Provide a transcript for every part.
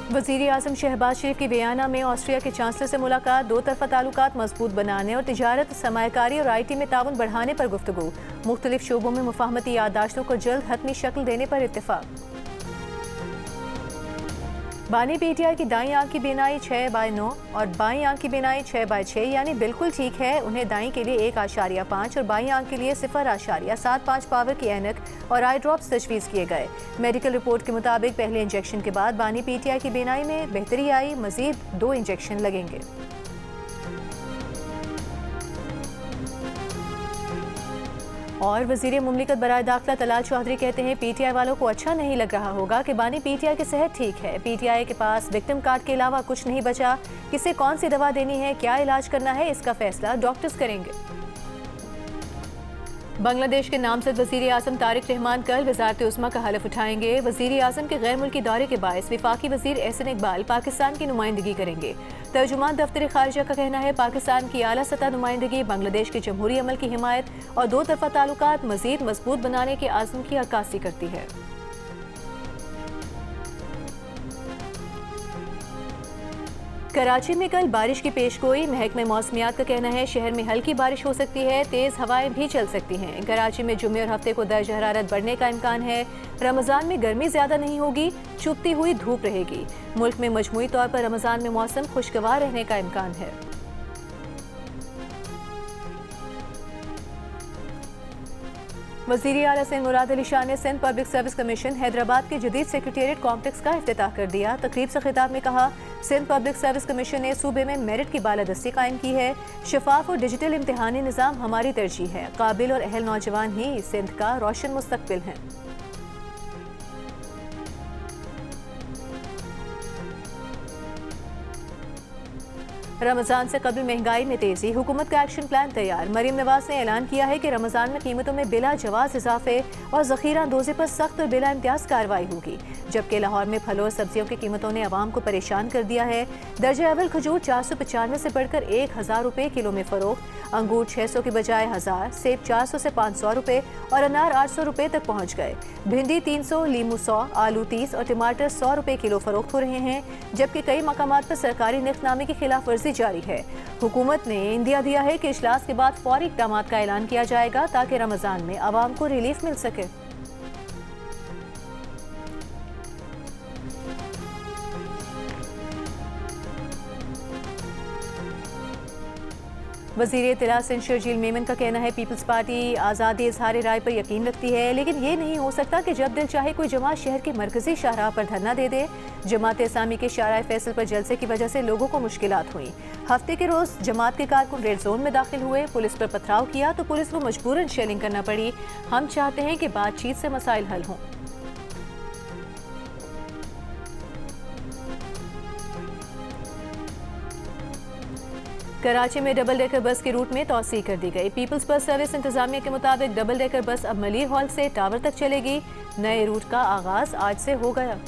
वज़ीर आज़म शहबाज शरीफ की बयाना में ऑस्ट्रिया के चांसलर से मुलाकात, दो तरफ़ा ताल्लुकात मजबूत बनाने और तिजारत, सरमायाकारी और IT में ताउन बढ़ाने पर गुफ्तगू। मुख्तलिफ शोबों में मुफाहमती याददाश्तों को जल्द हतमी शक्ल देने पर इत्तेफाक। बानी PTI की दाईं आंख की बीनाई 6/9 और बाईं आंख की बीनाई 6/6 यानी बिल्कुल ठीक है। उन्हें दाईं के लिए 1.5 और बाईं आंख के लिए 0.75 पावर की ऐनक और आई ड्रॉप्स तजवीज़ किए गए। मेडिकल रिपोर्ट के मुताबिक पहले इंजेक्शन के बाद बानी PTI की बीनाई में बेहतरी आई, मजीद 2 इंजेक्शन लगेंगे। और वज़ीर मुमलिकत बराए दाखिला तलाल चौधरी कहते हैं PTI वालों को अच्छा नहीं लग रहा होगा कि बानी PTI की सेहत ठीक है। PTI के पास विक्टिम कार्ड के अलावा कुछ नहीं बचा। किसे कौन सी दवा देनी है, क्या इलाज करना है, इसका फैसला डॉक्टर्स करेंगे। बांग्लादेश के नामजद वज़ीर आज़म तारिक रहमान कल वज़ारत उस्मा का हलफ उठाएंगे। वज़ीर आज़म के गैर मुल्की दौरे के बायस वफाकी वज़ीर एहसन इकबाल पाकिस्तान की नुमाइंदगी करेंगे। तर्जुमान दफ्तर खारिजा का कहना है पाकिस्तान की आला सतह नुमाइंदगी बांग्लादेश के जमहूरी अमल की हिमायत और दो तरफ़ा ताल्लुकात मज़ीद मजबूत बनाने के आज़म की अक्कासी करती है। कराची में कल बारिश की पेशगोई, महकमे मौसमियात का कहना है शहर में हल्की बारिश हो सकती है, तेज़ हवाएं भी चल सकती हैं। कराची में जुमे और हफ्ते को दर्ज हरारत बढ़ने का इम्कान है। रमज़ान में गर्मी ज़्यादा नहीं होगी, चुभती हुई धूप रहेगी। मुल्क में मजमूई तौर पर रमज़ान में मौसम खुशगवार रहने का इम्कान है। वज़ीर आला सिंध मुराद अली शाह ने Sindh public service commission Hyderabad के जदीद सेक्रेटेरिएट कॉम्प्लेक्स का इफ्तिताह कर दिया। तकरीब से खिताब में कहा सिंध पब्लिक सर्विस कमीशन ने सूबे में मेरिट की बालादस्ती कायम की है। शफाफ और डिजिटल इम्तिहानी निज़ाम हमारी तरजीह है। काबिल और अहल नौजवान ही सिंध का रोशन मुस्तकबिल हैं। रमज़ान से कबल महंगाई में तेज़ी, हुकूमत का एक्शन प्लान तैयार। मरीम नवाज ने ऐलान किया है कि रमज़ान में कीमतों में बिला जवाज़ इजाफे और ज़ख़ीरा अंदोज़ी पर सख्त और बिला इम्तियाज़ कार्रवाई होगी। जबकि लाहौर में फलों और सब्जियों की कीमतों ने अवाम को परेशान कर दिया है। दर्जा अव्वल खजूर 495 से बढ़कर 1000 रुपये किलो में फ़रोख्त, अंगूर 600 की बजाय 1000, सेब 400 से 500 रुपये और अनार 800 रुपये तक पहुँच गए। भिंडी 300, लीमू 100, आलू 30 और टमाटर 100 रुपये किलो फ़रोख्त हो रहे हैं। जबकि कई मकामात पर सरकारी निर्खनामे की खिलाफ वर्जी जारी है। हुकूमत ने इंदिया दिया है कि इजलास के बाद फौरी इक़दाम का ऐलान किया जाएगा ताकि रमज़ान में आवाम को रिलीफ मिल सके। वज़ीर इत्तला सिंध शर्जील मेमन का कहना है पीपल्स पार्टी आज़ादी इज़हार राय पर यकीन रखती है, लेकिन ये नहीं हो सकता कि जब दिल चाहे कोई जमात शहर के मरकजी शाहराह पर धरना दे दे। जमात इस्लामी के शाहराह फैसल पर जलसे की वजह से लोगों को मुश्किलात हुई। हफ्ते के रोज़ जमात के कारकुन रेड जोन में दाखिल हुए, पुलिस पर पथराव किया तो पुलिस को मजबूरन शेलिंग करना पड़ी। हम चाहते हैं कि बातचीत से मसाइल हल हों। कराची में डबल डेकर बस के रूट में तौसी कर दी गई। पीपल्स बस सर्विस इंतजामिया के मुताबिक डबल डेकर बस अब मलिर हॉल से टावर तक चलेगी। नए रूट का आगाज आज से हो गया।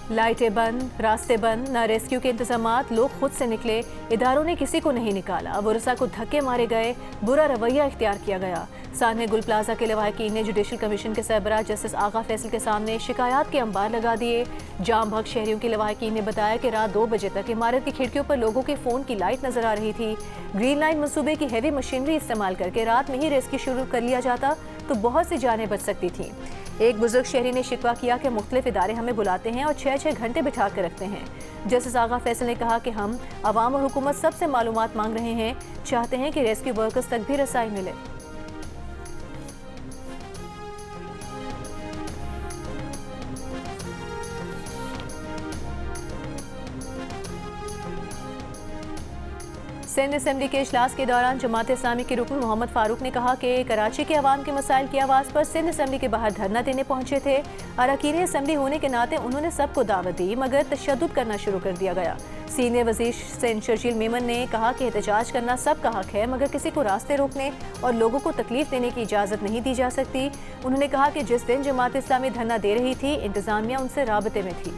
लाइटें बंद, रास्ते बंद, न रेस्क्यू के इंतजामात, लोग खुद से निकले, इदारों ने किसी को नहीं निकाला। वुरसा को धक्के मारे गए, बुरा रवैया इख्तियार किया गया। सानवे गुल प्लाजा के लवाहकीन ने जुडिशल कमीशन के सरबराह जस्टिस आगा फैसल के सामने शिकायत के अंबार लगा दिए। जाम भग शहरियों के लवाहकीन ने बताया कि रात 2 बजे तक इमारत की खिड़कियों पर लोगों के फ़ोन की लाइट नजर आ रही थी। ग्रीन लाइन मंसूबे की हैवी मशीनरी इस्तेमाल करके रात में ही रेस्क्यू शुरू कर लिया जाता तो बहुत सी जानें बच सकती थीं। एक बुजुर्ग शहरी ने शिकवा किया कि मुख्तलिफ इदारे हमें बुलाते हैं और 6-6 घंटे बिठा कर रखते हैं। जस्टिस आगा फैसल ने कहा कि हम अवाम और हुकूमत सबसे मालूमात मांग रहे हैं, चाहते हैं कि रेस्क्यू वर्कर्स तक भी रसाई मिले। सिंध असेंबली के इजलास के दौरान जमात इस्लामी के रुकन मोहम्मद फारूक ने कहा कि कराची के अवाम के मसाइल की आवाज़ पर सिंध असेंबली के बाहर धरना देने पहुंचे थे। अरकान असेंबली होने के नाते उन्होंने सबको दावत दी, मगर तशद्दुद करना शुरू कर दिया गया। सीनियर वज़ीर सिंध शर्जील मेमन ने कहा कि एहतजाज करना सबका हक है, मगर किसी को रास्ते रोकने और लोगों को तकलीफ देने की इजाज़त नहीं दी जा सकती। उन्होंने कहा कि जिस दिन जमात इस्लामी धरना दे रही थी, इंतज़ामिया उनसे राबते में थी।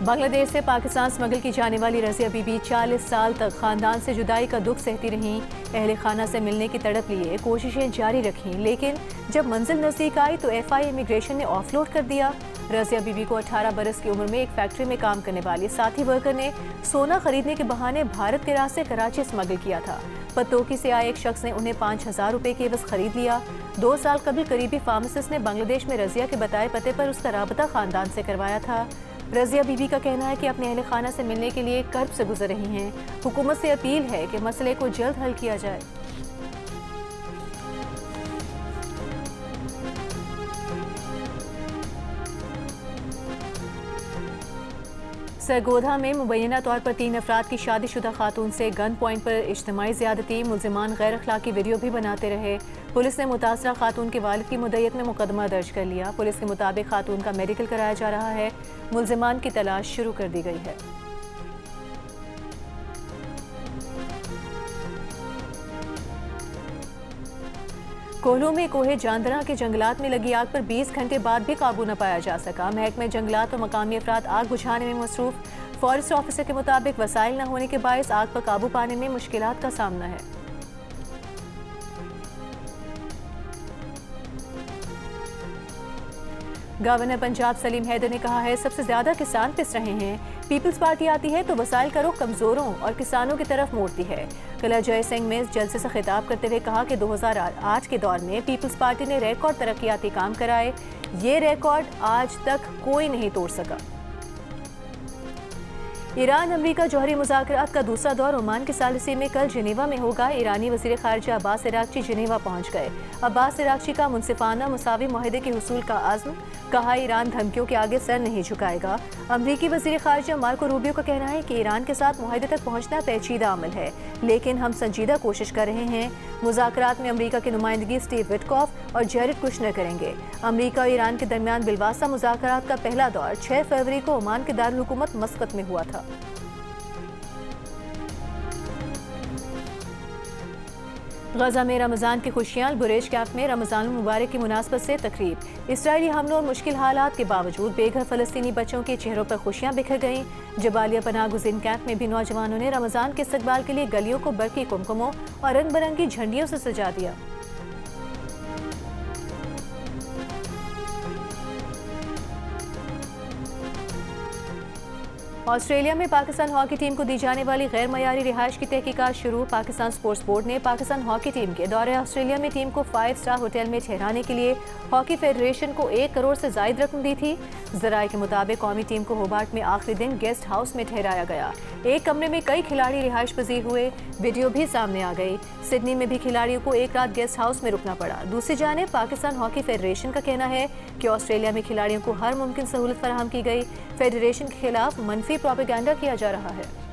बांग्लादेश से पाकिस्तान स्मगल की जाने वाली रज़िया बीबी 40 साल तक खानदान से जुदाई का दुख सहती रहीं। अहले खाना से मिलने की तड़प लिए कोशिशें जारी रखीं, लेकिन जब मंजिल नज़दीक आई तो FI इमिग्रेशन ने ऑफलोड कर दिया। रज़िया बीबी को 18 बरस की उम्र में एक फैक्ट्री में काम करने वाली साथी वर्कर ने सोना खरीदने के बहाने भारत के रास्ते कराची स्मगल किया था। पतोकी से आए एक शख्स ने उन्हें 5,000 रुपए के एवज खरीद लिया। 2 साल कबल करीबी फार्मासिस्ट ने बांग्लादेश में रज़िया के बताए पते पर उसका राबता खानदान से करवाया था। रज़िया बीबी का कहना है कि अपने अहले खाना से मिलने के लिए कर्ब से गुजर रही हैं। हुकूमत से अपील है कि मसले को जल्द हल किया जाए। सरगोधा में मुबैना तौर पर 3 अफराद की शादीशुदा खातून से गन पॉइंट पर इज्तिमाई ज़्यादती, मुल्ज़िमान गैर अखलाकी वीडियो भी बनाते रहे। पुलिस ने मुतासरा खातून के वालिद की मुद्दत में मुकदमा दर्ज कर लिया। पुलिस के मुताबिक खातून का मेडिकल कराया जा रहा है। मुल्ज़िमान की तलाश शुरू कर दी गई है। कोल्हू में कोहे जानदरा के जंगलात में लगी आग पर 20 घंटे बाद भी काबू न पाया जा सका। महकमे जंगलात और मकामी अफराद आग बुझाने में मसरूफ। फॉरेस्ट ऑफिसर के मुताबिक वसाइल न होने के बायस आग पर काबू पाने में मुश्किलात का सामना है। गवर्नर पंजाब सलीम हैदर ने कहा है, सबसे ज्यादा किसान पिस रहे हैं। पीपल्स पार्टी आती है तो वसाइल का रुख कमजोरों और किसानों की तरफ मोड़ती है। कल जय सिंह में जलसे से खिताब करते हुए कहा कि 2008 के दौर में पीपल्स पार्टी ने रिकॉर्ड तरक्याती काम कराए। ये रिकॉर्ड आज तक कोई नहीं तोड़ सका। ईरान अमरीका जौहरी मुज़ाकरात का दूसरा दौर ओमान के सालिसी में कल जिनेवा में होगा। ईरानी वज़ीर ख़ारिजा अब्बास इराक़ची जिनेवा पहुंच गए। अब्बास इराक़ची का मुनसिफाना मुसावी मुआहदे के हुसूल का आज़्म, कहा ईरान धमकियों के आगे सर नहीं झुकाएगा। अमरीकी वज़ीर ख़ारिजा मार्को रूबियो का कहना है कि ईरान के साथ मुआहदे तक पहुंचना पेचीदा अमल है, लेकिन हम संजीदा कोशिश कर रहे हैं। मुज़ाकरात में अमरीका की नुमाइंदगी स्टीव विटकॉफ और जेरेड कुशनर करेंगे। अमरीका और ईरान के दरमियान बिलवासा मुज़ाकरात का पहला दौर 6 फरवरी को ओमान के दारुल हुकूमत मस्कत में हुआ था। गजा में रमज़ान की खुशियाँ। बुरेज कैंप में रमज़ान मुबारक की मुनासबत से तकरीब। इसराइली हमलों और मुश्किल हालात के बावजूद बेघर फ़लस्तीनी बच्चों के चेहरों पर खुशियाँ बिखर गईं। जबालिया पनाह गुज़ीन कैंप में भी नौजवानों ने रमज़ान के इस्तकबाल के लिए गलियों को बरकी कुमकुमों और रंग बिरंगी झंडियों से सजा दिया। ऑस्ट्रेलिया में पाकिस्तान हॉकी टीम को दी जाने वाली गैर मयारी रिहाइश की तहकीकात शुरू। पाकिस्तान स्पोर्ट्स बोर्ड ने पाकिस्तान हॉकी टीम के दौरे ऑस्ट्रेलिया में टीम को 5 स्टार होटल में ठहराने के लिए हॉकी फेडरेशन को 1 करोड़ से ज़ायद रकम दी थी। ज़राए के मुताबिक कौमी टीम को होबार्ट में आखिरी दिन गेस्ट हाउस में ठहराया गया। एक कमरे में कई खिलाड़ी रिहाइश पजीर हुए। वीडियो भी सामने आ गई। सिडनी में भी खिलाड़ियों को एक रात गेस्ट हाउस में रुकना पड़ा। दूसरी जानिब पाकिस्तान हॉकी फेडरेशन का कहना है कि ऑस्ट्रेलिया में खिलाड़ियों को हर मुमकिन सहूलत फराहम की गई। फेडरेशन के खिलाफ मनफी प्रोपेगेंडा किया जा रहा है।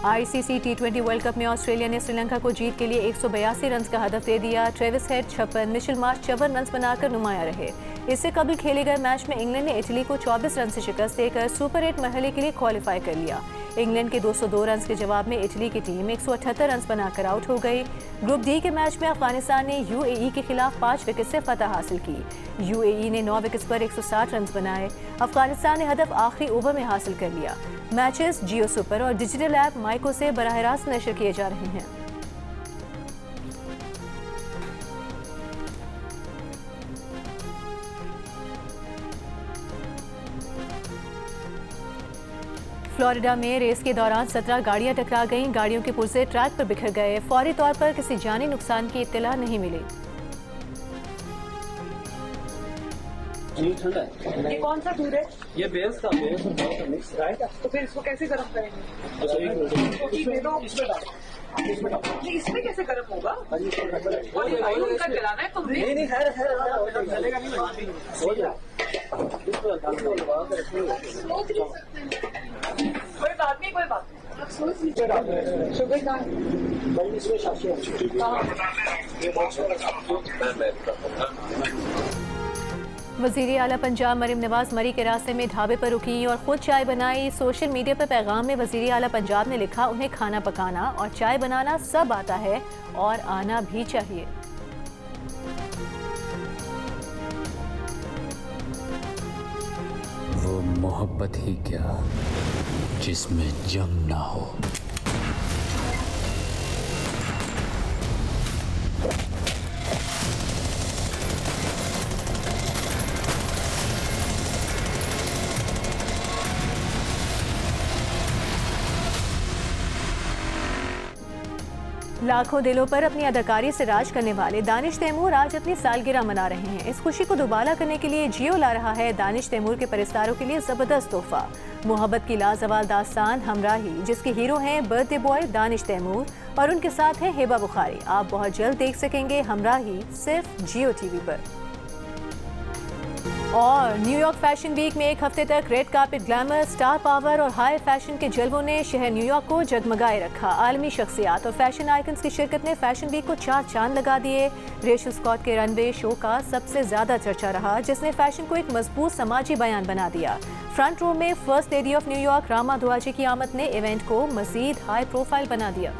ICC T20 वर्ल्ड कप में ऑस्ट्रेलिया ने श्रीलंका को जीत के लिए 182 रन का हदफ दे दिया। Travis head 56, Mitchell Marsh 54 run बनाकर नुमाया रहे। इससे कबल खेले गए मैच में इंग्लैंड ने इटली को 24 रन से शिकस्त देकर सुपर 8 मरहले के लिए क्वालिफाई कर लिया। इंग्लैंड के 202 रन के जवाब में इटली की टीम 178 रन बनाकर आउट हो गई। ग्रुप डी के मैच में अफगानिस्तान ने UAE के खिलाफ 5 विकेट से फतह हासिल की। UAE ने 9 विकेट पर 160 रन बनाए। अफगानिस्तान ने हदफ आखिरी ओवर में हासिल कर लिया। मैचेस जियो सुपर और डिजिटल ऐप माइको से बराह रास्त नशर किए जा रहे हैं। फ्लोरिडा में रेस के दौरान 17 गाड़ियां टकरा गईं। गाड़ियों के पुर्जे ट्रैक पर बिखर गए। फौरी तौर पर किसी जानी नुकसान की इत्तला नहीं मिली। ठंडा है। ये कौन सा दूध है? ये बेस का मिक्स राइट। तो फिर इसको कैसे गर्म करेंगे? ये इसमें कैसे गर्म होगा? और ये ऑयल उनका जलाना है तुमने? नहीं है जलेगा नहीं हो जाए। कोई बात नहीं, कोई बात नहीं। शुगर का इसमें शाशी वज़ीर आला पंजाब मरीम नवाज मरी के रास्ते में ढाबे पर रुकी और खुद चाय बनाई। सोशल मीडिया पर पैगाम में वज़ीर आला पंजाब ने लिखा, उन्हें खाना पकाना और चाय बनाना सब आता है और आना भी चाहिए। वो मोहब्बत ही क्या जिसमें जंग ना हो। लाखों दिलों पर अपनी अदाकारी से राज करने वाले दानिश तैमूर आज अपनी सालगिरह मना रहे हैं। इस खुशी को दुबाला करने के लिए जियो ला रहा है दानिश तैमूर के परिस्तारों के लिए जबरदस्त तोहफा। मोहब्बत की लाजवाल दास्तान हमराही, जिसके हीरो हैं बर्थडे बॉय दानिश तैमूर और उनके साथ हैं हिबा बुखारी। आप बहुत जल्द देख सकेंगे हमराही सिर्फ जियो टीवी पर। और न्यूयॉर्क फैशन वीक में एक हफ्ते तक red carpet glamour, star power और हाई फैशन के जलवों ने शहर न्यूयॉर्क को जगमगाए रखा। आलमी शख्सियात और फैशन आइकन्स की शिरकत ने फैशन वीक को 4 चांद लगा दिए। रेशल स्कॉट के रनवे शो का सबसे ज्यादा चर्चा रहा, जिसने फैशन को एक मजबूत समाजी बयान बना दिया। फ्रंट रो में first lady of New York Rama Duaji की आमद ने इवेंट को मजीद हाई प्रोफाइल बना दिया।